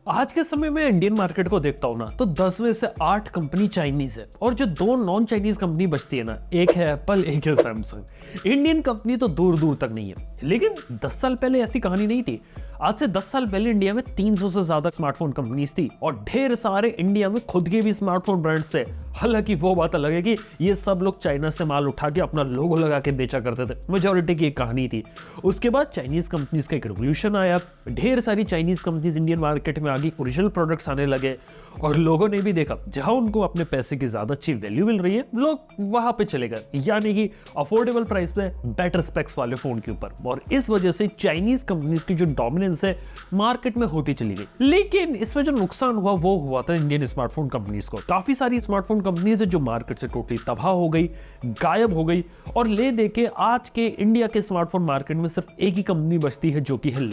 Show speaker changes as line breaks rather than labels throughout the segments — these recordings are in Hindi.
आज के समय में इंडियन मार्केट को देखता हूं ना तो 10 में से 8 कंपनी चाइनीज है और जो 2 नॉन चाइनीज कंपनी बचती है ना, एक है एप्पल, एक है सैमसंग। इंडियन कंपनी तो दूर दूर तक नहीं है। लेकिन 10 साल पहले ऐसी कहानी नहीं थी। आज से 10 साल पहले इंडिया में 300 से ज्यादा स्मार्टफोन कंपनीज थी और ढेर सारे इंडिया में खुद के भी स्मार्टफोन ब्रांड्स थे। हालांकि वो बात अलग है कि ये सब लोग चाइना से माल उठा के अपना लोगो लगा के बेचा करते थे। मेजॉरिटी की एक कहानी थी। उसके बाद चाइनीज कंपनीज का एक रिवॉल्यूशन आया। ढेर सारी चाइनीज कंपनीज इंडियन मार्केट में आ गई, ओरिजिनल प्रोडक्ट्स आने लगे और लोगों ने भी देखा जहां उनको अपने पैसे की ज्यादा अच्छी वैल्यू मिल रही है, लोग वहां पे चले गए, यानी कि अफोर्डेबल प्राइस पे बेटर स्पेक्स वाले फोन के ऊपर। और इस वजह से चाइनीज कंपनीज की जो डोमिनेंस है मार्केट में होती चली गई। लेकिन इसमें जो नुकसान हुआ वो हुआ था इंडियन स्मार्टफोन कंपनीज को। काफी सारी स्मार्टफोन कंपनीज है जो मार्केट से टोटली तबाह हो गई, गायब हो गई और ले दे के आज के इंडिया के स्मार्टफोन मार्केट में सिर्फ एक ही कंपनी बचती है जो कि है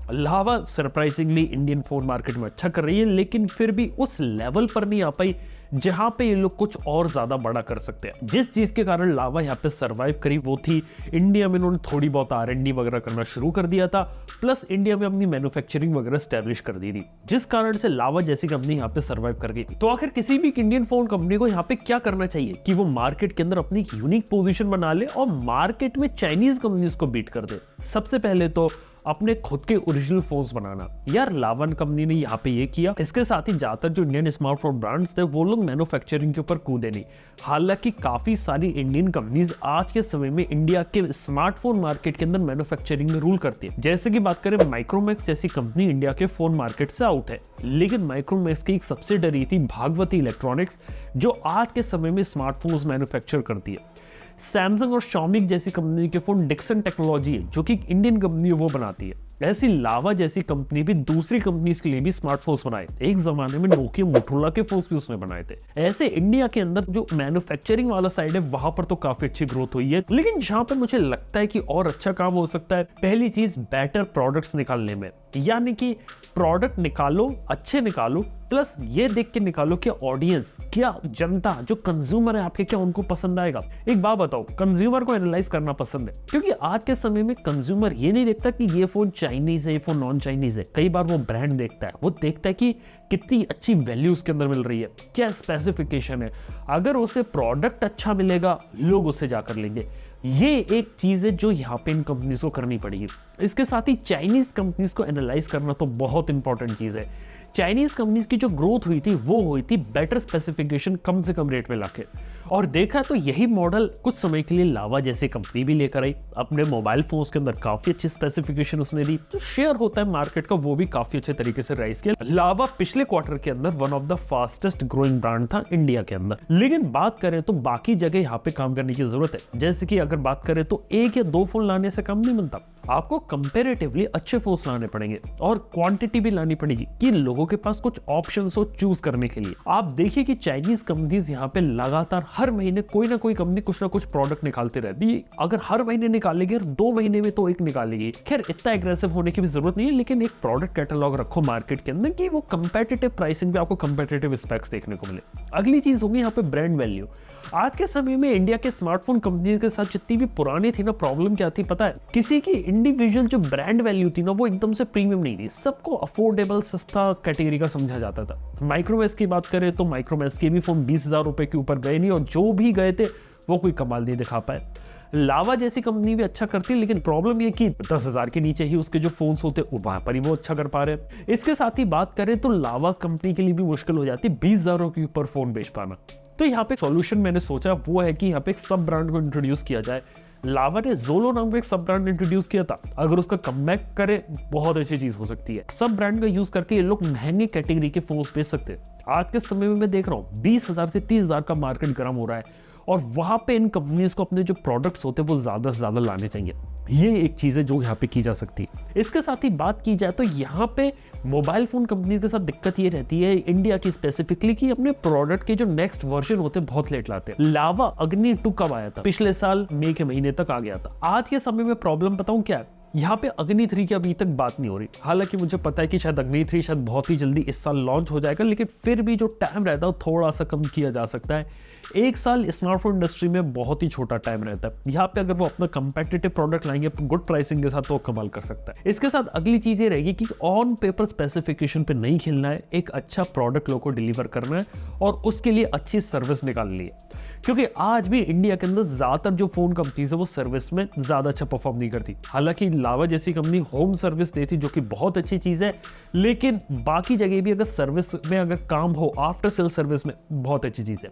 लावा सरप्राइजिंगली इंडियन फोन मार्केट में अच्छा कर रही है, लेकिन फिर भी उस लेवल पर नहीं आ पाई जहां पे ये लोग कुछ और ज्यादा बड़ा कर सकते हैं। जिस चीज के कारण लावा यहाँ पे सरवाइव करी वो थी इंडिया में इन्होंने थोड़ी बहुत R&D वगैरह करना शुरू कर दिया था, प्लस इंडिया में अपनी मैन्युफैक्चरिंग वगैरह स्टैब्लिश कर दी थी, जिस कारण से लावा जैसी कंपनी यहाँ पे सरवाइव कर गई। तो आखिर किसी भी इंडियन फोन कंपनी को यहाँ पे क्या करना चाहिए कि वो मार्केट के अंदर अपनी यूनिक पोजीशन बना ले और मार्केट में चाइनीज कंपनीज को बीट कर दे। सबसे पहले तो अपने खुद के ओरिजिनल फोन्स बनाना। यार लावन कंपनी ने यहाँ पे ये किया। इसके साथ ही ज्यादातर जो इंडियन स्मार्टफोन ब्रांड्स थे वो लोग मैन्युफैक्चरिंग के ऊपर कूदे नहीं। हालांकि काफी सारी इंडियन कंपनीज आज के समय में इंडिया के स्मार्टफोन मार्केट के अंदर मैन्युफैक्चरिंग में रूल करती है। जैसे कि बात करें माइक्रोमैक्स जैसी कंपनी इंडिया के फोन मार्केट से आउट है, लेकिन माइक्रोमैक्स की एक सब्सिडरी थी भागवती इलेक्ट्रॉनिक्स जो आज के समय में स्मार्टफोन्स मैन्युफैक्चर करती है। सैमसंग और Xiaomi जैसी कंपनी के फोन डिक्सन टेक्नोलॉजी है जो कि इंडियन कंपनी है वो बनाती है। ऐसी लावा जैसी कंपनी भी दूसरी कंपनीज के लिए भी स्मार्टफोन्स बनाए। एक जमाने में नोकिया मोटोरोला के फोन्स भी उसने बनाए थे। ऐसे इंडिया के अंदर जो मैन्युफैक्चरिंग वाला साइड है वहां पर तो काफी अच्छी ग्रोथ हुई है। लेकिन जहां पर मुझे लगता है कि और अच्छा काम हो सकता है, पहली चीज बेटर प्रोडक्ट्स निकालने में, यानी कि प्रोडक्ट निकालो, अच्छे निकालो, प्लस ये देख के निकालो कि ऑडियंस, क्या जनता, जो कंज्यूमर है आपके, क्या उनको पसंद आएगा। एक बात बताओ, कंज्यूमर को एनालाइज करना पसंद है क्योंकि आज के समय में कंज्यूमर ये नहीं देखता कि ये फोन चाइनीज है, ये फोन नॉन चाइनीज है। कई बार वो ब्रांड देखता है, वो देखता है कि कितनी अच्छी वैल्यू उसके अंदर मिल रही है, क्या स्पेसिफिकेशन है। अगर उसे प्रोडक्ट अच्छा मिलेगा लोग उसे जाकर लेंगे। ये एक चीज है जो यहाँ पे इन कंपनीज को करनी पड़ेगी। इसके साथ ही चाइनीज कंपनीज को एनालाइज करना तो बहुत इंपॉर्टेंट चीज है। चाइनीज कंपनीज की जो ग्रोथ हुई थी वो हुई थी बेटर स्पेसिफिकेशन कम से कम रेट में लाके, और देखा तो यही मॉडल कुछ समय के लिए लावा जैसी कंपनी भी लेकर आई। अपने मोबाइल फोन्स के अंदर काफी अच्छी स्पेसिफिकेशन उसने दी, जो शेयर होता है मार्केट का वो भी काफी अच्छे तरीके से राइज किया। लावा पिछले क्वार्टर के अंदर one of the fastest growing brand था इंडिया के अंदर। लेकिन बात करें तो बाकी जगह यहाँ पे काम करने की जरूरत है। जैसे कि अगर बात करें तो 1 या 2 फोन लाने से काम नहीं बनता, आपको कंपैरेटिवली अच्छे फोन्स लाने पड़ेंगे और क्वांटिटी भी लानी पड़ेगी कि लोगों के पास कुछ ऑप्शंस हो चूज करने के लिए। आप देखिए कि चाइनीज कंपनीज यहाँ पे लगातार हर महीने कोई ना कोई कंपनी कुछ ना कुछ प्रोडक्ट निकालती रहती है। अगर हर महीने निकालेगी, 2 महीने में तो एक निकालेगी। खैर इतना एग्रेसिव होने की भी जरूरत नहीं है, लेकिन एक प्रोडक्ट कैटलॉग रखो मार्केट के अंदर कि वो कंपेटिटिव प्राइसिंग पे आपको कंपेटिटिव स्पेक्स देखने को मिले। अगली चीज होगी यहाँ पे ब्रांड वैल्यू। आज के समय में इंडिया के स्मार्टफोन कंपनीज के साथ जितनी भी पुरानी थी ना, प्रॉब्लम क्या थी पता है? किसी की इंडिविजुअल जो ब्रांड वैल्यू थी ना वो एकदम से प्रीमियम नहीं थी। सबको अफोर्डेबल सस्ता कैटेगरी का समझा जाता था। माइक्रोमैक्स की बात करें तो माइक्रोमैक्स के भी फोन 20,000 रुपए के ऊपर गए नहीं और जो भी गए थे वो कोई कमाल नहीं दिखा पाए। लावा जैसी कंपनी भी अच्छा करती है, लेकिन प्रॉब्लम ये कि 10,000 के नीचे ही उसके जो फोन्स होते वहां पर ही वो अच्छा कर पा रहे हैं। इसके साथ ही बात करें तो लावा कंपनी के लिए भी मुश्किल हो जाती है 20,000 के ऊपर फोन बेच पाना। तो यहाँ पे सॉल्यूशन मैंने सोचा वो है कि यहाँ पे एक सब ब्रांड को इंट्रोड्यूस किया जाए। लावा ने जोलो नाम का एक सब ब्रांड इंट्रोड्यूस किया था। अगर उसका कमबैक करे बहुत अच्छी चीज हो सकती है। सब ब्रांड का यूज करके ये लोग महंगे कैटेगरी के फोन्स बेच सकते हैं। आज के समय में मैं देख रहा हूँ 20,000 से 30,000 का मार्केट गर्म हो रहा है और वहां पे इन कंपनीज को अपने जो प्रोडक्ट्स होते हैं वो ज्यादा से ज्यादा लाने चाहिए। ये एक चीज है जो यहाँ पे की जा सकती है। इसके साथ ही बात की जाए तो यहाँ पे मोबाइल फोन कंपनी के साथ दिक्कत ये रहती है इंडिया की स्पेसिफिकली कि अपने प्रोडक्ट के जो नेक्स्ट वर्जन होते हैं बहुत लेट लाते हैं। लावा अग्नि 2 कब आया था? पिछले साल मई के महीने तक आ गया था। आज के समय में प्रॉब्लम बताऊं क्या है? यहाँ पे अग्नि 3 की अभी तक बात नहीं हो रही। हालांकि मुझे पता है कि शायद अग्नि 3 शायद बहुत ही जल्दी इस साल लॉन्च हो जाएगा, लेकिन फिर भी जो टाइम रहता है वो थोड़ा सा कम किया जा सकता है। एक साल स्मार्टफोन इंडस्ट्री में बहुत ही छोटा टाइम रहता है। यहाँ पे अगर वो अपना कंपेटिटिव प्रोडक्ट लाएंगे गुड प्राइसिंग के साथ तो वो कमाल कर सकता है। इसके साथ अगली चीज ये रहेगी कि ऑन पेपर स्पेसिफिकेशन पे नहीं खेलना है, एक अच्छा प्रोडक्ट लोगों को डिलीवर करना है और उसके लिए अच्छी सर्विस निकालनी है। क्योंकि आज भी इंडिया के अंदर ज्यादातर जो फोन कंपनीज है वो सर्विस में ज्यादा अच्छा परफॉर्म नहीं करती। हालांकि लावा जैसी कंपनी होम सर्विस देती जो कि बहुत अच्छी चीज है, लेकिन बाकी जगह भी अगर सर्विस में अगर काम हो आफ्टर सेल सर्विस में बहुत अच्छी चीज है।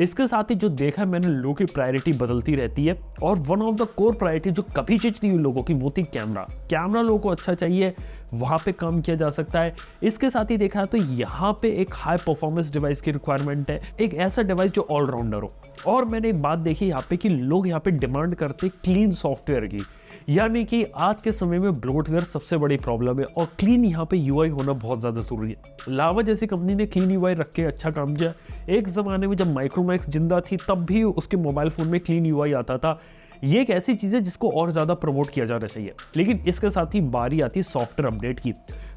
इसके साथ ही जो देखा मैंने लोगों की प्रायोरिटी बदलती रहती है और one of the core priority जो कभी चीज नहीं हुई लोगों की वो थी कैमरा लोगों को अच्छा चाहिए, वहां पे काम किया जा सकता है। इसके साथ ही देखा तो यहाँ पे एक हाई परफॉर्मेंस डिवाइस की रिक्वायरमेंट है, एक ऐसा डिवाइस जो ऑलराउंडर हो। और मैंने एक बात देखी यहाँ पे कि लोग यहाँ पे डिमांड करते क्लीन सॉफ्टवेयर की, यानी कि आज के समय में ब्लोटवेयर सबसे बड़ी प्रॉब्लम है और क्लीन यहाँ पे यूआई होना बहुत ज्यादा जरूरी है। लावा जैसी कंपनी ने क्लीन यूआई रख के अच्छा काम किया। एक जमाने में जब माइक्रोमैक्स जिंदा थी तब भी उसके मोबाइल फोन में क्लीन यूआई आता था। ये एक ऐसी चीज है जिसको और ज्यादा प्रमोट किया जाना चाहिए। लेकिन इसके साथ ही बारी आती है सॉफ्टवेयर अपडेट की।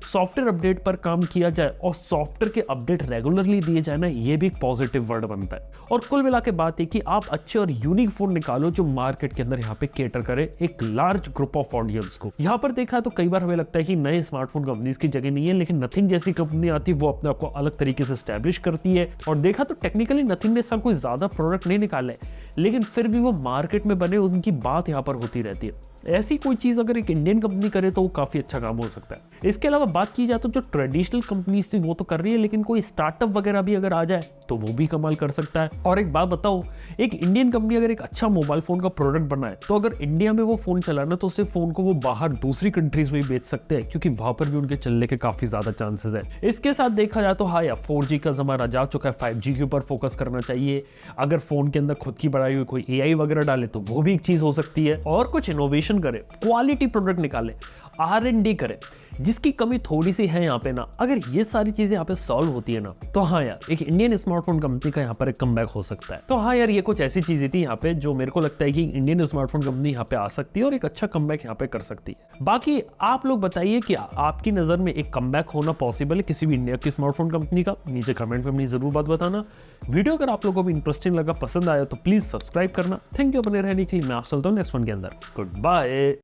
सॉफ्टवेयर अपडेट पर काम किया जाए और सॉफ्टवेयर के अपडेट रेगुलरली दिए जाए ना, ये भी एक पॉजिटिव वर्ड बनता है। और कुल मिला के बात है कि आप अच्छे और यूनिक फोन निकालो जो मार्केट के अंदर यहाँ पे केटर करे एक लार्ज ग्रुप ऑफ ऑडियंस को। यहाँ पर देखा तो कई बार हमें लगता है कि नए स्मार्टफोन कंपनीज की जगह नहीं है, लेकिन नथिंग जैसी कंपनी आती है वो अपने आप को अलग तरीके से स्टैब्लिश करती है। और देखा तो टेक्निकली नथिंग ने सब कोई ज्यादा प्रोडक्ट नहीं निकाले, लेकिन फिर भी वो मार्केट में बने उनकी बात यहाँ पर होती रहती है। ऐसी कोई चीज अगर एक इंडियन कंपनी करे तो वो काफी अच्छा काम हो सकता है। इसके अलावा बात की जाए तो जो ट्रेडिशनल कंपनीज थी वो तो कर रही है, लेकिन कोई स्टार्टअप वगैरह भी अगर आ जाए तो वो भी कमाल कर सकता है। और एक बात बताओ, एक इंडियन कंपनी अगर एक अच्छा मोबाइल फोन का प्रोडक्ट बनाए तो अगर इंडिया में वो फोन चलाना तो उससे फोन को वो बाहर दूसरी कंट्रीज में भी बेच सकते हैं, क्योंकि वहां पर भी उनके चलने के काफी ज्यादा चांसेस है। इसके साथ देखा जाए तो हाँ यार 4G का जमाना जा चुका है, 5G के ऊपर फोकस करना चाहिए। अगर फोन के अंदर खुद की बनाई हुई कोई AI वगैरह डाले तो वो भी एक चीज हो सकती है। और कुछ इनोवेशन करे, क्वालिटी प्रोडक्ट निकाले, R&D करे, जिसकी कमी थोड़ी सी है यहाँ पे ना। अगर ये सारी चीजें यहाँ पे सॉल्व होती है ना तो हाँ यार एक इंडियन स्मार्टफोन कंपनी का यहाँ पर एक कमबैक हो सकता है। तो हाँ यार ये कुछ ऐसी चीजें थी यहाँ पे जो मेरे को लगता है कि इंडियन स्मार्टफोन कंपनी यहाँ पे आ सकती है और एक अच्छा कमबैक यहाँ पे कर सकती है। बाकी आप लोग बताइए कि आपकी नजर में एक कमबैक होना पॉसिबल है किसी भी इंडिया की स्मार्टफोन कंपनी का? नीचे कमेंट में अपनी जरूर बात बताना। वीडियो अगर आप लोगों को भी इंटरेस्टिंग लगा, पसंद आया तो प्लीज सब्सक्राइब करना। थैंक यू बने रहने के लिए। मैं आप चलता हूँ नेक्स्ट वन के अंदर। Good bye.